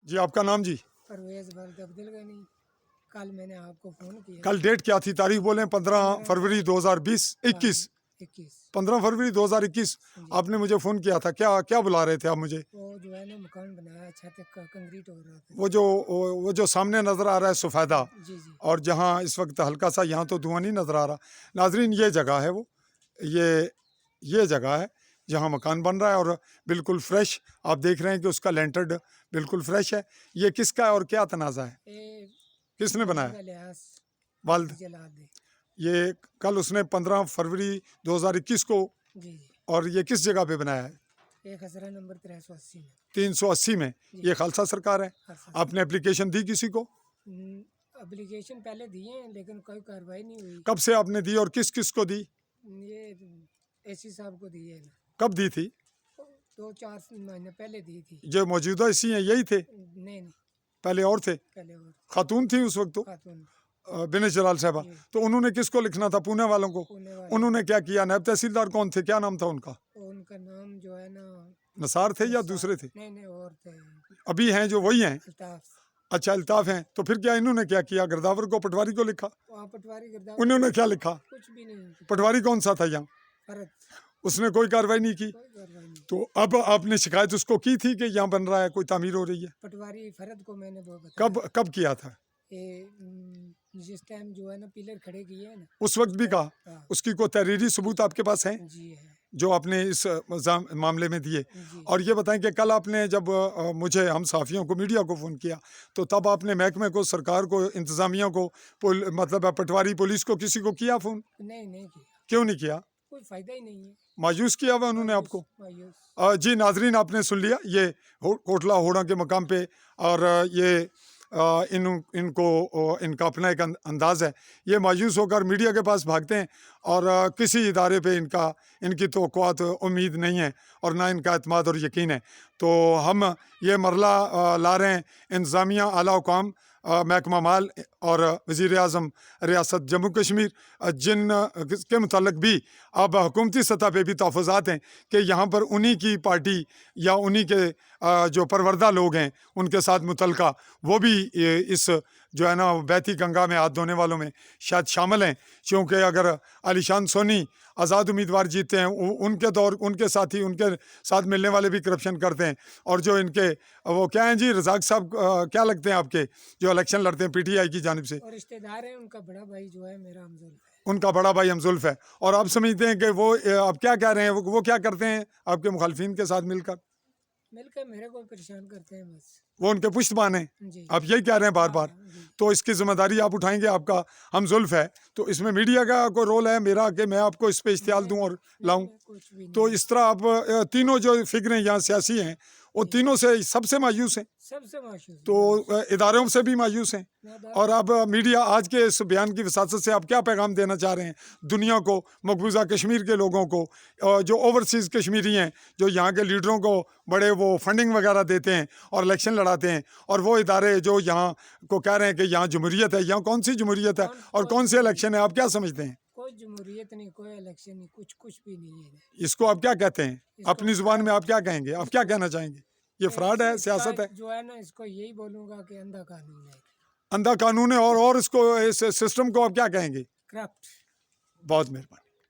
جی آپ کا نام؟ جی پرویز برد عبدل غنی. کل میں نے آپ کو فون کیا. کل ڈیٹ کیا تھی؟ تاریخ بولیں. 15 فروری 2021. 15 فروری 2021 آپ نے مجھے فون کیا تھا. کیا بلا رہے تھے آپ مجھے؟ وہ جو ہے نا مکان بنایا، چھت کنکریٹ ہو رہا تھا. وہ جو سامنے نظر آ رہا ہے سفیدہ، جی جی. اور جہاں اس وقت ہلکا سا یہاں تو دھواں نہیں نظر آ رہا. ناظرین یہ جگہ ہے، وہ یہ جگہ ہے جہاں مکان بن رہا ہے، اور بالکل فریش آپ دیکھ رہے ہیں کہ اس کا لینٹرڈ بالکل فریش ہے. یہ کس کا ہے اور کیا تنازع ہے؟ کس نے بنایا؟ والد. یہ کل اس نے 15 فروری 2021 کو. جی. اور یہ کس جگہ پہ بنایا ہے؟ ایک خزرہ نمبر 380 میں. 380 میں. یہ خالصہ سرکار ہے. آپ نے اپلیکیشن دی کسی کو؟ اپلیکیشن پہلے دیے ہیں لیکن کوئی کارروائی نہیں ہوئی. کب سے آپ نے دی اور کس کو دی؟ یہ AC صاحب کو دی ہے. کب دی تھی؟ 2-4 مہینے پہلے دی تھی. جو موجودہ اسی ہیں یہی تھے؟ نہیں، پہلے اور تھے. خاتون تھی اس وقت تو؟ خاتون. بنش جلال صاحبہ. تو انہوں نے کس کو لکھنا تھا؟ پونے والوں کو. انہوں نے کیا کیا؟ نائب تحصیلدار کون تھے؟ کیا نام تھا ان کا؟ ان کا نام جو ہے نا نثار تھے یا دوسرے تھے؟ نہیں اور تھے. ابھی ہیں جو وہی ہیں؟ الطاف. اچھا الطاف ہیں. تو پھر کیا انہوں نے کیا گرداور کو، پٹواری کو لکھا؟ پٹواری گرداور. انہوں نے کیا لکھا؟ کچھ بھی نہیں. پٹواری کون سا تھا یہاں؟ فرد. اس نے کوئی کارروائی نہیں کی. تو اب آپ نے شکایت اس کو کی تھی کہ یہاں بن رہا ہے، کوئی تعمیر ہو رہی ہے؟ پٹواری فرد کو میں نے وہ بتایا. کب کیا تھا؟ جس ٹائم جو ہے نا پیلر کھڑے کیے ہیں نا اس وقت بھی کہا؟ اس کی کوئی تحریری ثبوت آپ کے پاس ہیں؟ جی ہے. جو آپ نے اس معاملے میں دیے؟ اور یہ بتائیں کہ کل آپ نے جب مجھے، ہم صحافیوں کو، میڈیا کو فون کیا تو تب آپ نے محکمے کو، سرکار کو، انتظامیہ کو، مطلب پٹواری پولیس کو، کسی کو کیا فون؟ نہیں کیا. کیوں نہیں کیا؟ کوئی فائدہ ہی نہیں ہے. مایوس کیا ہوا انہوں نے آپ کو؟ جی ناظرین آپ نے سن لیا، یہ کوٹلہ ہوڑا کے مقام پہ، اور یہ ان کا اپنا ایک انداز ہے. یہ مایوس ہو کر میڈیا کے پاس بھاگتے ہیں، اور کسی ادارے پہ ان کی توقعات امید نہیں ہے، اور نہ ان کا اعتماد اور یقین ہے. تو ہم یہ مرحلہ لا رہے ہیں انتظامیہ، اعلیٰ حکام، محکمہ مال اور وزیر اعظم ریاست جموں کشمیر، جن کے متعلق بھی اب حکومتی سطح پہ بھی تحفظات ہیں کہ یہاں پر انہی کی پارٹی یا انہی کے جو پروردہ لوگ ہیں ان کے ساتھ متعلقہ وہ بھی اس جو ہے نا بیتی گنگا میں ہاتھ دھونے والوں میں شاید شامل ہیں. کیونکہ اگر علی شان سونی آزاد امیدوار جیتے ہیں، ان کے ساتھی، ان کے ساتھ ملنے والے بھی کرپشن کرتے ہیں. اور جو ان کے وہ کیا ہیں جی، رزاق صاحب کیا لگتے ہیں آپ کے، جو الیکشن لڑتے ہیں PTI کی جانب سے؟ اور رشتہ دار ہیں. ان کا بڑا بھائی جو ہے میرا ہمزلف ہے. ان کا بڑا بھائی ہمزلف ہے. اور آپ سمجھتے ہیں کہ وہ آپ کیا کہہ رہے ہیں، وہ کیا کرتے ہیں آپ کے مخالفین کے ساتھ مل کر میرے کو پریشان کرتے ہیں بس. وہ ان کے پشتبان ہیں. آپ یہی کہہ رہے ہیں بار بار. تو اس کی ذمہ داری آپ اٹھائیں گے؟ آپ کا ہمزلف ہے تو اس میں میڈیا کا کوئی رول ہے میرا کہ میں آپ کو اس پہ اشتعال دوں اور لاؤں؟ تو اس طرح آپ تینوں جو فگریں یہاں سیاسی ہیں وہ تینوں سے سب سے مایوس ہیں. تو اداروں سے بھی مایوس ہیں. اور اب میڈیا آج کے اس بیان کی وساطت سے آپ کیا پیغام دینا چاہ رہے ہیں دنیا کو، مقبوضہ کشمیر کے لوگوں کو، جو اوورسیز کشمیری ہیں، جو یہاں کے لیڈروں کو بڑے وہ فنڈنگ وغیرہ دیتے ہیں اور الیکشن لڑاتے ہیں، اور وہ ادارے جو یہاں کو کہہ رہے ہیں کہ یہاں جمہوریت ہے؟ یہاں کون سی جمہوریت ہے اور کون سے الیکشن ہے؟ آپ کیا سمجھتے ہیں؟ کوئی جمہوریت نہیں، کوئی الیکشن نہیں، کچھ بھی نہیں ہے. اس کو آپ کیا کہتے ہیں؟ اپنی زبان میں آپ کیا کہیں گے؟ آپ کیا کہنا چاہیں گے؟ یہ فراڈ ہے، سیاست ہے؟ جو ہے نا اس کو یہی بولوں گا کہ اندھا قانون ہے. اندھا قانون ہے. اور اس کو، اس سسٹم کو آپ کیا کہیں گے؟ کرپٹ. بہت مہربانی.